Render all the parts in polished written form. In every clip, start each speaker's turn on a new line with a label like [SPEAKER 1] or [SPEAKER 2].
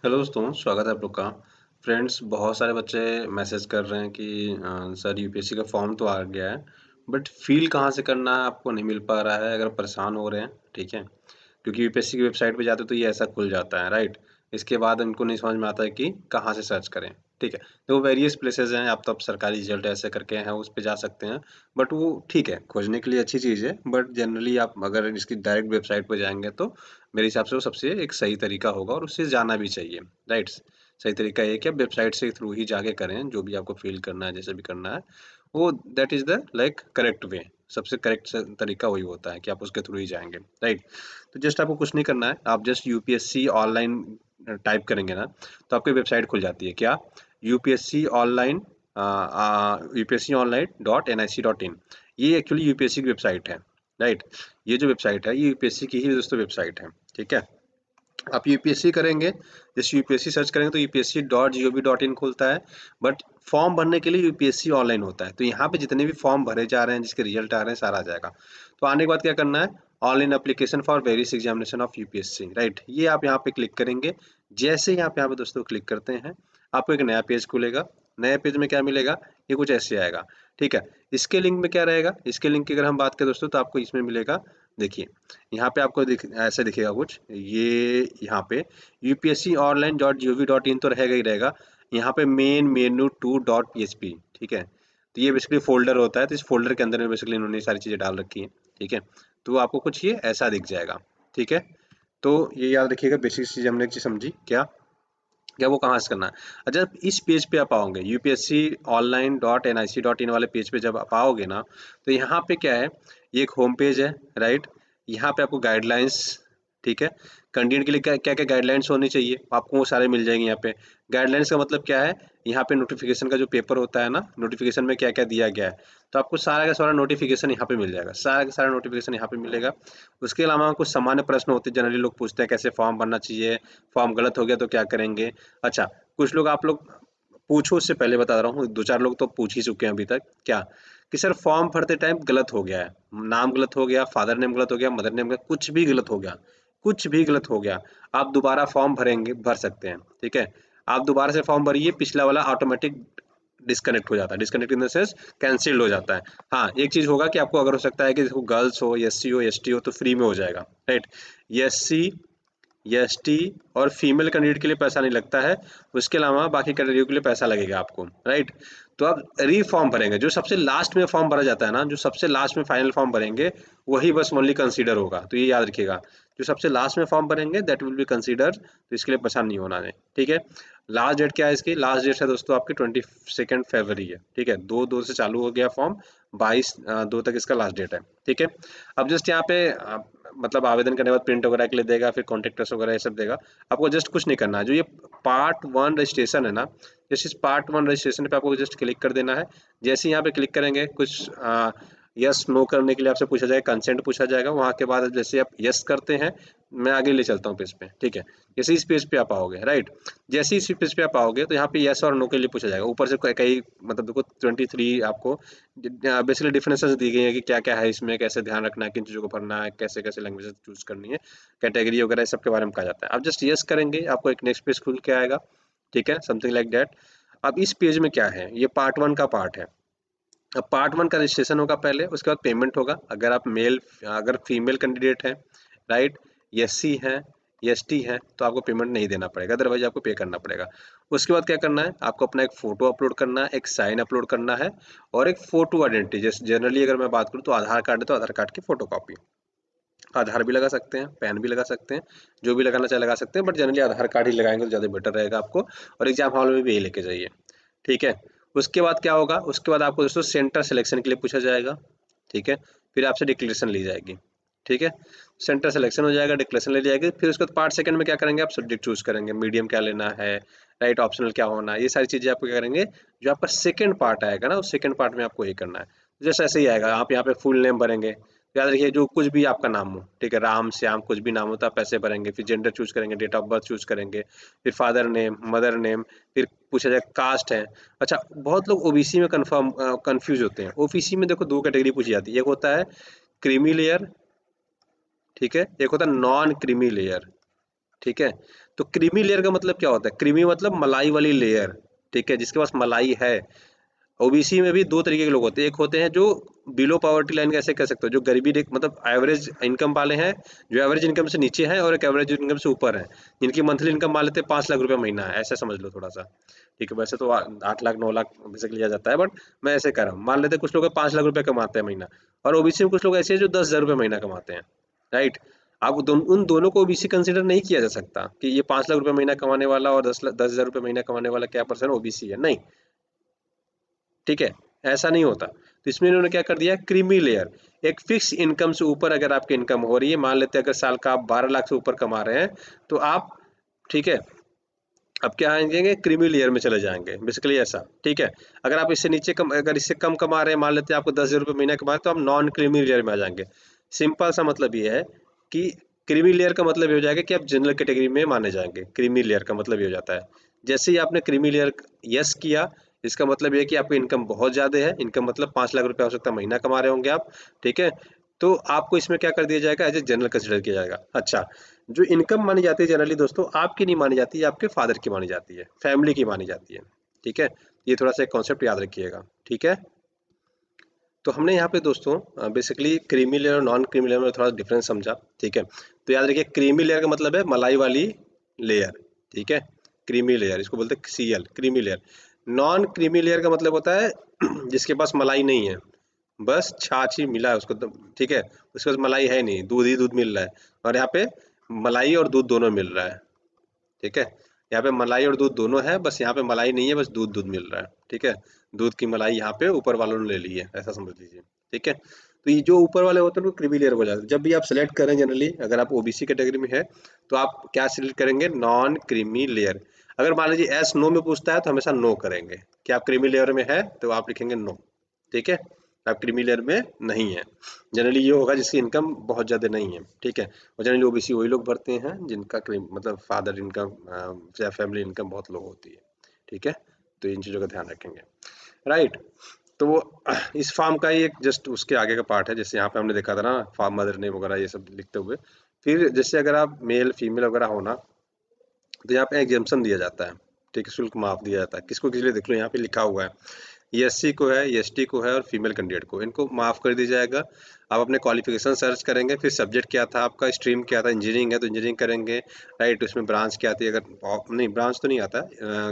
[SPEAKER 1] Hello दोस्तों, स्वागत है आप लोग का। फ्रेंड्स, बहुत सारे बच्चे मैसेज कर रहे हैं कि सर यूपीएससी का फॉर्म तो आ गया है, बट फ़िल कहाँ से करना है आपको नहीं मिल पा रहा है, अगर परेशान हो रहे हैं, ठीक है? क्योंकि यूपीएससी की वेबसाइट पे जाते हो तो ये ऐसा खुल जाता है, राइट? इसके बाद उनको नहीं समझ में आता है कि कहाँ से सर्च करें, ठीक है? तो वेरियस प्लेसेस हैं, आप तो अब सरकारी रिजल्ट ऐसे करके हैं, उस पे जा सकते हैं, बट वो ठीक है, खोजने के लिए अच्छी चीज़ है, बट जनरली आप अगर इसकी डायरेक्ट वेबसाइट पे जाएँगे तो मेरे हिसाब से वो सबसे एक सही तरीका होगा और उससे जाना भी चाहिए, राइट? सही तरीका ये है कि आप वेबसाइट से थ्रू ही जाके करें, जो भी आपको फ़िल करना है, जैसे भी करना है, वो that is the like correct way. सबसे करेक्ट तरीका वही होता है कि आप उसके थ्रू ही जाएँगे, राइट? तो जस्ट आपको कुछ नहीं करना है, आप जस्ट यूपीएससी ऑनलाइन टाइप करेंगे ना, तो आपकी वेबसाइट खुल जाती है। क्या? UPSC online UPSC online dot NIC dot in. ये एक्चुअली यूपीएससी की वेबसाइट है, राइट? ये जो वेबसाइट है, ये यूपीएससी की ही दोस्तों वेबसाइट है, ठीक है? आप यूपीएससी करेंगे, जैसे यूपीएससी सर्च करेंगे तो यूपीएससी.gov.in खुलता है, बट फॉर्म भरने के लिए यूपीएससी ऑनलाइन होता है। तो यहाँ पे जितने भी फॉर्म भरे जा रहे हैं, जिसके रिजल्ट आ रहे हैं, सारा आ जाएगा। तो आने के बाद क्या करना है? Online application for various examination of UPSC, right? ये आप यहाँ पे क्लिक करेंगे। जैसे ही आप यहाँ पे दोस्तों क्लिक करते हैं, आपको एक नया पेज खुलेगा। नए पेज में क्या मिलेगा? ये कुछ ऐसे आएगा, ठीक है? इसके लिंक में क्या रहेगा? इसके लिंक की अगर हम बात करें दोस्तों, तो आपको इसमें मिलेगा, देखिए, यहाँ पे आपको ऐसे दिखेगा कुछ, ये यहाँ पे UPSC online dot G O V dot in तो रहेगा ही रहेगा। यहाँ पे main menu two dot P H P, ठीक है? तो ये बेसिकली फोल्डर होता है, तो इस फोल्डर के अंदर में बेसिकली इन्होंने ये सारी चीज़ें डाल रखी हैं, ठीक है? तो आपको कुछ ये ऐसा दिख जाएगा, ठीक है? तो ये याद रखिएगा, बेसिक चीज़ हमने एक चीज़ समझी क्या? क्या वो कहाँ से करना है? जब इस पेज पे आप आओगे, UPSC online dot N I C dot in वाले पेज पे जब आप आओगे ना, तो यहाँ पे क्या है, ये एक होम पेज है, राइट? यहाँ पे आपको गाइडलाइंस, ठीक है? कैंडिडेट के लिए क्या क्या क्या गाइडलाइंस होनी चाहिए, आपको वो सारे मिल जाएंगे यहाँ पे। गाइडलाइंस का मतलब क्या है? यहाँ पे नोटिफिकेशन का जो पेपर होता है ना, नोटिफिकेशन में क्या क्या दिया गया है, तो आपको सारा का सारा नोटिफिकेशन यहाँ पे मिल जाएगा, सारा का सारा नोटिफिकेशन यहाँ पे मिलेगा। उसके अलावा कुछ सामान्य प्रश्न होते हैं, जनरली लोग पूछते हैं कैसे फॉर्म भरना चाहिए, फॉर्म गलत हो गया तो क्या करेंगे। अच्छा, कुछ लोग, आप लोग पूछो, उससे पहले बता रहा हूँ, 2-4 लोग तो पूछ ही चुके हैं अभी तक। क्या? कि सर फॉर्म भरते टाइम गलत हो गया है, नाम गलत हो गया, फादर नेम गलत हो गया, मदर नेम गलत, कुछ भी गलत हो गया, कुछ भी गलत हो गया, आप दोबारा फॉर्म भर सकते हैं, ठीक है? आप दोबारा से फॉर्म भरिए, पिछला वाला ऑटोमेटिक डिस्कनेक्ट हो जाता है, disconnect in the sense cancelled हो जाता है। हाँ, एक चीज़ होगा कि आपको अगर हो सकता है कि देखो गर्ल्स हो, एससी हो, एसटी हो, तो फ्री में हो जाएगा, राइट? एससी, एसटी और फीमेल कैंडिडेट के लिए पैसा नहीं लगता है। उसके अलावा बाकी कैटेगरी के लिए पैसा लगेगा आपको, राइट? तो आप री-फॉर्म भरेंगे, जो सबसे लास्ट में फॉर्म भरा जाता है ना, जो सबसे लास्ट में फाइनल फॉर्म भरेंगे, वही बस ओनली कंसीडर होगा। तो ये याद रखिएगा, जो सबसे लास्ट में फॉर्म भरेंगे दैट विल बी कंसीडर, तो इसके लिए परेशान नहीं होना है, ठीक है? लास्ट डेट क्या है इसकी? लास्ट डेट है दोस्तों आपकी 22 फरवरी है, ठीक है? 2/2 से चालू हो गया फॉर्म, 22/2 तक इसका लास्ट डेट है, ठीक है? अब जस्ट यहाँ पे मतलब आवेदन करने के बाद प्रिंट वगैरह के लिए देगा, फिर कॉन्टेक्ट अस वगैरह ये सब देगा। आपको जस्ट कुछ नहीं करना है, जो ये पार्ट 1 रजिस्ट्रेशन है ना, जैसे इस पार्ट 1 रजिस्ट्रेशन पे आपको जस्ट क्लिक कर देना है। जैसे ही यहाँ पे क्लिक करेंगे, कुछ यस नो करने के लिए आपसे पूछा जाएगा, कंसेंट पूछा जाएगा। वहाँ के बाद जैसे आप यस करते हैं, मैं आगे ले चलता हूँ पेज पे, ठीक है? जैसे इस पेज पे आप आओगे, राइट? जैसे ही इस पेज पे आप आओगे, तो यहाँ पे यस और नो के लिए पूछा जाएगा। ऊपर से कई मतलब देखो 23 आपको बेसिकली डिफरेंसेस दी गई है कि क्या-क्या है इसमें, कैसे ध्यान रखना है, किन चीज़ों को भरना है, कैसे-कैसे लैंग्वेजेस चूज़ करनी है, कैटेगरी वगैरह सब के बारे में कहा जाता है। आप जस्ट यस करेंगे, आपको एक नेक्स्ट पेज खुल के आएगा, ठीक है? Something like that. अब इस पेज में क्या है, ये पार्ट 1 का पार्ट है। अब पार्ट 1 का रजिस्ट्रेशन होगा पहले, उसके बाद पेमेंट होगा। अगर फीमेल कैंडिडेट है, राइट? एससी है, एसटी है, तो आपको पेमेंट नहीं देना पड़ेगा, अदरवाइज़ आपको पे करना पड़ेगा। उसके बाद क्या करना है, आपको अपना एक फ़ोटो अपलोड करना है, एक साइन अपलोड करना है और एक फ़ोटो आइडेंटिटी, जैसे जनरली अगर मैं बात करूँ तो आधार कार्ड है, तो आधार कार्ड की फ़ोटोकॉपी। आधार भी लगा सकते हैं, पैन भी लगा सकते हैं, जो भी लगाना चाहे लगा सकते हैं, बट जनरली आधार कार्ड ही लगाएँगे तो ज़्यादा बेटर रहेगा आपको, और एग्ज़ाम हॉल में भी यही लेके जाइए, ठीक है? उसके बाद क्या होगा, उसके बाद आपको दोस्तों सेंटर सिलेक्शन के लिए पूछा जाएगा, ठीक है? फिर आपसे डिक्लेरेशन ली जाएगी, ठीक है? सेंटर सिलेक्शन हो जाएगा, डिक्लेरेशन ले जाएगी, फिर उसके बाद पार्ट सेकंड में क्या करेंगे, आप सब्जेक्ट चूज़ करेंगे, मीडियम क्या लेना है, राइट? ऑप्शनल क्या होना है, ये सारी चीज़ें आपको क्या करेंगे, जो आपका सेकंड पार्ट आएगा ना, उस सेकंड पार्ट में आपको ये करना है। जैसे ऐसे ही आएगा, आप यहाँ पे फुल नेम भरेंगे, याद रखिए जो कुछ भी आपका नाम हो, ठीक है? राम, श्याम, कुछ भी नाम हो तो आप ऐसे भरेंगे, फिर जेंडर चूज़ करेंगे, डेट ऑफ बर्थ चूज़ करेंगे, फिर फादर नेम, मदर नेम, फिर पूछा जाए कास्ट है। अच्छा, बहुत लोग ओबीसी में कन्फ्यूज़ होते हैं। ओबीसी में देखो 2 कैटेगरी पूछी जाती है, एक होता है क्रीमी लेयर, ठीक है? एक होता है नॉन क्रीमी लेयर, ठीक है? तो क्रीमी लेयर का मतलब क्या होता है? क्रीमी मतलब मलाई वाली लेयर, ठीक है, जिसके पास मलाई है। ओबीसी में भी 2 तरीके के लोग होते हैं, एक होते हैं जो बिलो पॉवर्टी लाइन कैसे कह सकते हो, जो गरीबी रेख मतलब एवरेज इनकम वाले हैं, जो एवरेज इनकम से नीचे हैं और एक एवरेज इनकम से ऊपर है, जिनकी मंथली इनकम मान लेते हैं 5 लाख रुपए महीना है, ऐसा समझ लो थोड़ा-सा। ठीक है, वैसे तो 8 लाख 9 लाख बेसिकली लिया जाता है, बट मैं ऐसे कह रहा हूँ। मान लेते हैं कुछ लोग 5 लाख रुपए कमाते हैं महीना, और ओबीसी में कुछ लोग ऐसे हैं जो 10,000 रुपए महीना कमाते हैं, राइट? अब उन दोनों को ओबीसी कंसीडर नहीं किया जा सकता कि ये 5 लाख रुपए महीना कमाने वाला और 10,000 रुपए महीना कमाने वाला क्या परसेंट ओबीसी है, नहीं। ठीक है, ऐसा नहीं होता। तो इसमें इन्होंने क्या कर दिया, क्रीमी लेयर। एक फिक्स इनकम से ऊपर अगर आपकी इनकम हो रही है, मान लेते हैं अगर साल का आप 12 लाख से ऊपर कमा रहे हैं, तो आप, ठीक है, अब क्या आएँगे, क्रीमी लेयर में चले जाएँगे, बेसिकली ऐसा, ठीक है। अगर आप इससे नीचे कम, अगर इससे कम कमा रहे हैं, मान लेते हैं आपको 10,000 रुपए महीना कमा रहे हैं, तो आप नॉन क्रीमी लेयर में आ जाएँगे। सिंपल सा मतलब ये है कि क्रीमी लेयर का मतलब ये हो जाएगा कि आप जनरल कैटेगरी में माने जाएँगे। क्रीमी लेयर का मतलब ये हो जाता है। जैसे ही आपने क्रीमी लेयर यस किया, इसका मतलब ये है कि आपकी इनकम बहुत ज़्यादा है, इनकम मतलब 5 लाख रुपए हो सकता है महीना कमा रहे होंगे आप, ठीक है? तो आपको इसमें क्या कर दिया जाएगा, एज़ अ जनरल कंसिडर किया जाएगा। अच्छा, जो इनकम मानी जाती है जनरली दोस्तों, आपकी नहीं मानी जाती है, आपके फादर की मानी जाती है, फैमिली की मानी जाती है, ठीक है? ये थोड़ा-सा एक कॉन्सेप्ट याद रखिएगा, ठीक है? तो हमने यहाँ पे दोस्तों बेसिकली क्रीमी लेयर और नॉन क्रीमी लेयर में थोड़ा डिफरेंस समझा, ठीक है? तो याद रखिए, क्रीमी लेयर का मतलब है मलाई वाली लेयर, ठीक है? क्रीमी लेयर, इसको बोलते हैं CL, creamy layer. Non creamy layer का मतलब होता है जिसके पास मलाई नहीं है, बस छाछ ही मिला है उसको तो, ठीक है? उसके पास मलाई है नहीं, दूध ही दूध मिल रहा है, और यहाँ पे मलाई और दूध दोनों मिल रहा है, ठीक है? यहाँ पे मलाई और दूध दोनों है, बस यहाँ पे मलाई नहीं है, बस दूध दूध मिल रहा है, ठीक है? दूध की मलाई यहाँ पे ऊपर वालों ने ले ली है, ऐसा समझ लीजिए, ठीक है? तो ये जो ऊपर वाले होते हैं वो क्रीमी लेयर हो जाते हैं। जब भी आप सेलेक्ट करें जनरली, अगर आप ओबीसी कैटेगरी में है, तो आप क्या सेलेक्ट करेंगे, नॉन क्रीमी लेयर। अगर मान लीजिए एस नो में पूछता है तो हमेशा नो करेंगे, कि आप क्रीमी लेयर में है तो आप लिखेंगे नो, ठीक है? आप क्रीमी लेयर में नहीं है। जनरली ये होगा जिसकी इनकम बहुत ज़्यादा नहीं है, ठीक है? और जनरली ओबीसी वही लोग भरते हैं जिनका क्रीम मतलब फादर इनकम या फैमिली इनकम बहुत लो होती है, ठीक है? तो इन चीज़ों का ध्यान रखेंगे, राइट? तो वो इस फॉर्म का ही एक जस्ट उसके आगे का पार्ट है, जैसे यहाँ पे हमने देखा था ना, फार्म मदर नेम वगैरह ये सब लिखते हुए। फिर जैसे अगर आप मेल फीमेल वगैरह हो ना, तो यहाँ पे एग्जेम्पशन दिया जाता है, ठीक है? शुल्क माफ दिया जाता है। किसको किस लिए, देख लो यहाँ पे लिखा हुआ है, एससी को है, एसटी को है और फीमेल कैंडिडेट को, इनको माफ़ कर दिया जाएगा। आप अपने क्वालिफिकेशन सर्च करेंगे, फिर सब्जेक्ट क्या था आपका, स्ट्रीम क्या था, इंजीनियरिंग है तो इंजीनियरिंग करेंगे, राइट? उसमें ब्रांच क्या थी, अगर नहीं ब्रांच तो नहीं आता,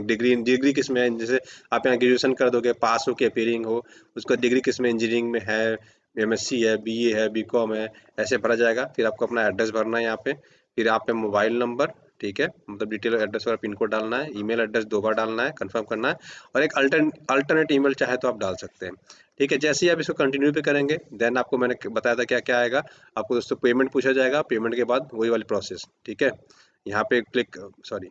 [SPEAKER 1] डिग्री डिग्री किस में है, जैसे आप यहाँ ग्रेजुएशन कर दोगे, पास हो के अपीयरिंग हो, उसका डिग्री किस में, इंजीनियरिंग में है, एमएससी है, बीए है, बीकॉम है, ऐसे भरा जाएगा। फिर आपको अपना एड्रेस भरना है यहाँ पे, फिर आप पे मोबाइल नंबर, ठीक है, मतलब डिटेल एड्रेस और पिन कोड डालना है, ईमेल एड्रेस 2 बार डालना है, कंफर्म करना है, और एक अल्टरनेट ईमेल चाहे तो आप डाल सकते हैं, ठीक है? जैसे ही आप इसको कंटिन्यू पे करेंगे, देन आपको मैंने बताया था क्या क्या आएगा। आपको दोस्तों पेमेंट पूछा जाएगा, पेमेंट के बाद वही वाली प्रोसेस, ठीक है? यहाँ पे क्लिक, सॉरी,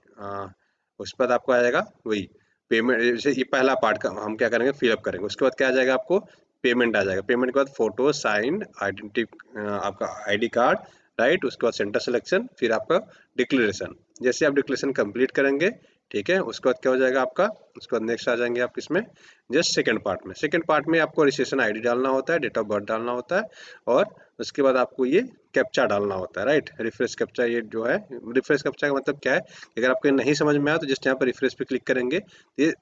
[SPEAKER 1] उस पर आपको आ जाएगा वही पेमेंट। जैसे ये पहला पार्ट का हम क्या करेंगे, फिलअप करेंगे, उसके बाद क्या आ जाएगा, आपको पेमेंट आ जाएगा। पेमेंट के बाद फोटो, साइन, आइडेंटिटी, आपका आईडी कार्ड, राइट? उसके बाद सेंटर सिलेक्शन, फिर आपका डिक्लेरेशन। जैसे आप डिक्लेरेशन कंप्लीट करेंगे, ठीक है, उसके बाद क्या हो जाएगा आपका, उसके बाद नेक्स्ट आ जाएंगे आप किसमें, जस्ट सेकंड पार्ट में। सेकंड पार्ट में आपको रजिस्ट्रेशन आईडी डालना होता है, डेट ऑफ बर्थ डालना होता है, और उसके बाद आपको ये कैप्चा डालना होता है, राइट? रिफ्रेश कैप्चा, ये जो है रिफ्रेश कैप्चा का मतलब क्या है, अगर आपको नहीं समझ में आया तो जस्ट यहाँ पर रिफ्रेश पे क्लिक करेंगे, ये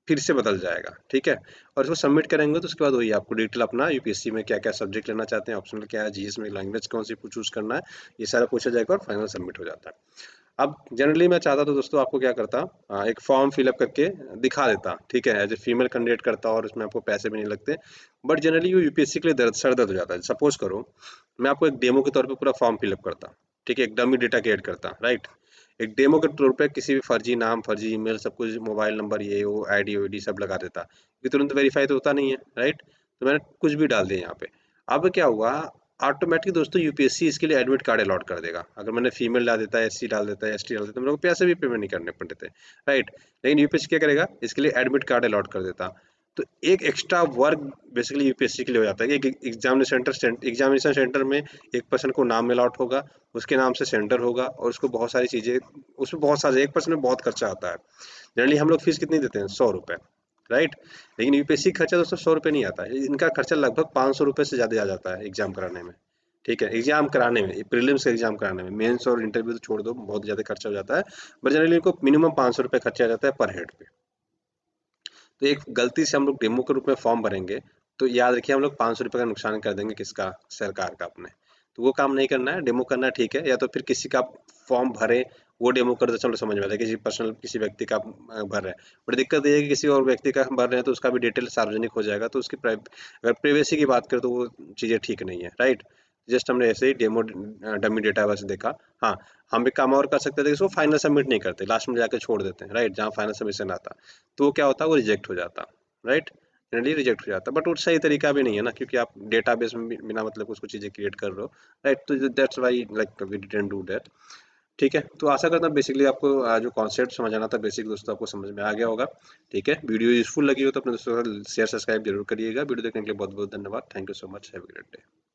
[SPEAKER 1] फिर से बदल जाएगा, ठीक है? और इसको सबमिट करेंगे तो उसके बाद वही आपको डिटेल अपना यूपीएससी में क्या क्या सब्जेक्ट लेना चाहते हैं, ऑप्शनल क्या है, जीएस में लैंग्वेज कौन सी चूज करना है, ये सारा पूछा जाएगा और फाइनल सबमिट हो जाता है। अब जनरली मैं चाहता तो दोस्तों आपको क्या करता, एक फॉर्म फिलअप करके दिखा देता, ठीक है, एज ए फीमेल कैंडिडेट करता, और उसमें आपको पैसे भी नहीं लगते। बट जनरली वो यूपीएससी के लिए दर्द सर दर्द हो जाता है। सपोज करो मैं आपको एक डेमो के तौर पे पूरा फॉर्म फिलअप करता, ठीक है, एक डमी डेटा क्रिएट करता, राइट? एक डेमो के तौर पे किसी भी फर्जी नाम, फर्जी ईमेल, सब कुछ, मोबाइल नंबर, ये वो, आईडी वाईडी सब लगा देता, ये तुरंत वेरीफाई तो होता नहीं है, राइट? तो मैंने कुछ भी डाल दिया यहाँ पे। अब क्या हुआ, ऑटोमेटिक दोस्तों यूपीएससी इसके लिए एडमिट कार्ड अलॉट कर देगा। अगर मैंने फीमेल डाल देता है, एससी डाल देता है, एसटी डाल देता है, मेरे को पैसे भी पेमेंट नहीं करने पड़ते थे, राइट? लेकिन यूपीएससी क्या करेगा, इसके लिए एडमिट कार्ड अलॉट कर देता। तो एक एक्स्ट्रा वर्क बेसिकली यूपीएससी के लिए हो जाता है कि एक एग्जामिनेशन सेंटर में एक पर्सन को नाम अलॉट होगा, उसके नाम से सेंटर होगा, और उसको बहुत सारी चीज़ें, उसमें बहुत सारे, एक पर्सन में बहुत खर्चा आता है। जनरली हम लोग फीस कितनी देते हैं, 100 रुपये, राइट? लेकिन यूपीएससी खर्चा दोस्तों 100 रुपये नहीं आता है, इनका खर्चा लगभग 500 रुपये से ज़्यादा आ जाता है एग्जाम कराने में, ठीक है? एग्ज़ाम कराने में, प्रीलिम्स का एग्ज़ाम कराने में, मेंस और इंटरव्यू तो छोड़ दो, बहुत ज़्यादा खर्चा हो जाता है। बट जनरली इनको मिनिमम ₹500 खर्चा आ जाता है पर हेड पे। तो एक गलती से हम लोग डेमो के रूप में फॉर्म भरेंगे, तो याद रखिए हम लोग ₹500 का नुकसान कर देंगे किसका? सरकार का अपने। तो वो काम नहीं करना है, डेमो करना ठीक है, या तो फिर किसी का फॉर्म भरें, वो डेमो कर दे, चलो समझ में आता है, किसी पर्सनल किसी व्यक्ति का भर रहे हैं। बट दिक्कत ये है कि किसी और व्यक्ति का हम भर रहे हैं, तो उसका भी डिटेल सार्वजनिक हो जाएगा, तो उसकी अगर प्राइवेसी की बात करें, तो वो चीज़ें ठीक नहीं है, राइट? जस्ट हमने ऐसे ही डेमो डमी डेटा बस देखा। हाँ, हम एक काम और कर सकते थे कि इसको फाइनल सबमिट नहीं करते, लास्ट में जाके छोड़ देते हैं, राइट? जहाँ फाइनल सबमिशन आता। तो वो क्या होता है, वो रिजेक्ट हो जाता, राइट? जनरली रिजेक्ट हो जाता, बट वो सही तरीका भी नहीं है ना, क्योंकि आप डेटाबेस में बिना मतलब कुछ कुछ चीज़ें क्रिएट कर रहे हो, राइट? तो that's why like we didn't do that. ठीक है, तो आशा करता हूँ बेसिकली आपको जो कॉन्सेप्ट समझ आना था बेसिक दोस्तों आपको समझ में आ गया होगा। ठीक है, वीडियो यूजफुल लगी हो तो अपने दोस्तों के साथ शेयर सब्सक्राइब जरूर करिएगा। वीडियो देखने के लिए बहुत बहुत धन्यवाद। Thank you so much. Have a great day.